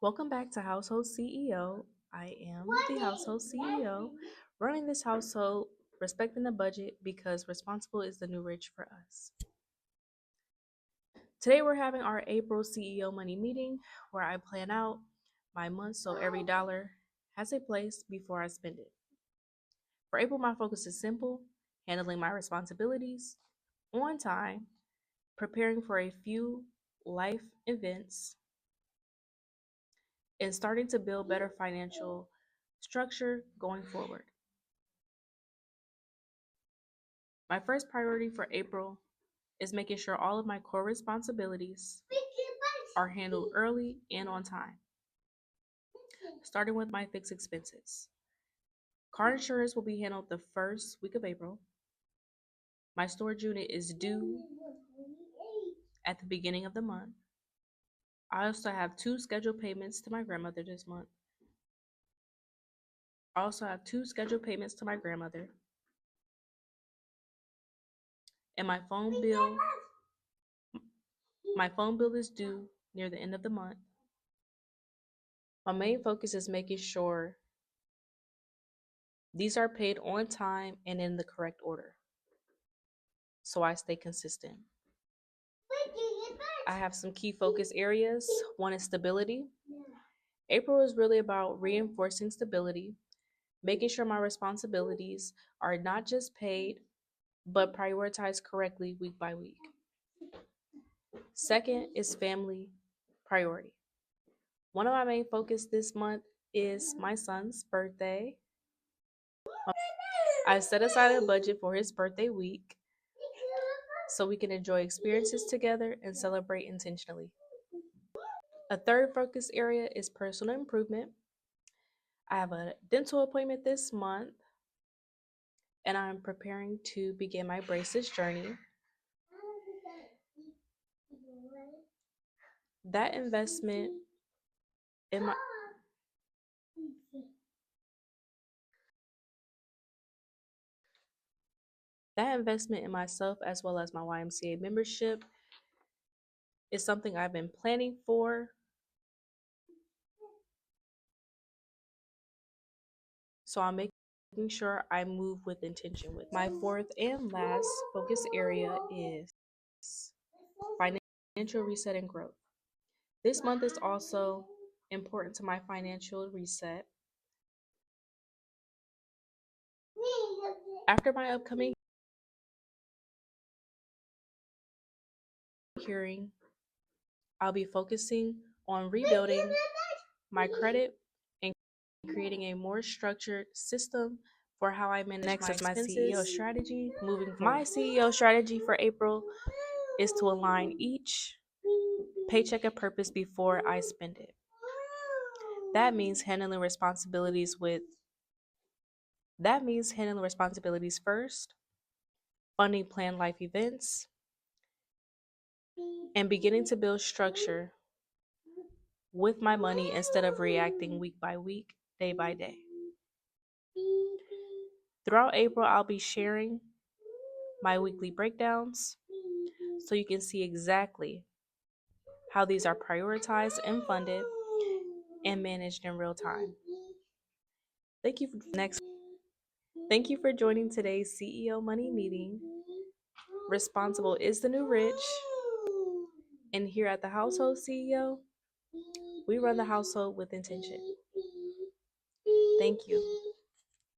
Welcome back to Household CEO. I am the Household CEO, running this household, respecting the budget because responsible is the new rich for us. Today, we're having our April CEO money meeting where I plan out my month so every dollar has a place before I spend it. For April, my focus is simple: handling my responsibilities on time, preparing for a few life events, and starting to build better financial structure going forward. My first priority for April is making sure all of my core responsibilities are handled early and on time, starting with my fixed expenses. Car insurance will be handled the first week of April. My storage unit is due at the beginning of the month. I also have two scheduled payments to my grandmother this month. I also have two scheduled payments to my grandmother. And my phone bill is due near the end of the month. My main focus is making sure these are paid on time and in the correct order, so I stay consistent. I have some key focus areas. One is stability. April is really about reinforcing stability, making sure my responsibilities are not just paid, but prioritized correctly week by week. Second is family priority. One of my main focus this month is my son's birthday. I set aside a budget for his birthday week so we can enjoy experiences together and celebrate intentionally. A third focus area is personal improvement. I have a dental appointment this month and I'm preparing to begin my braces journey. That investment in my that investment in myself as well as my YMCA membership is something I've been planning for. So I'm making sure I move with intention with my fourth and last focus area is financial reset and growth. This month is also important to my financial reset. After my upcoming hearing, I'll be focusing on rebuilding my credit and creating a more structured system for how I manage Next my is my expenses. CEO strategy moving forward. My CEO strategy for April is to align each paycheck of purpose before I spend it. That means handling responsibilities first, funding planned life events, and beginning to build structure with my money instead of reacting week by week, day by day. Throughout April, I'll be sharing my weekly breakdowns so you can see exactly how these are prioritized and funded and managed in real time. Thank you for next. Thank you for joining today's CEO Money meeting. Responsible is the new rich. And here at the Household CEO, we run the household with intention. Thank you.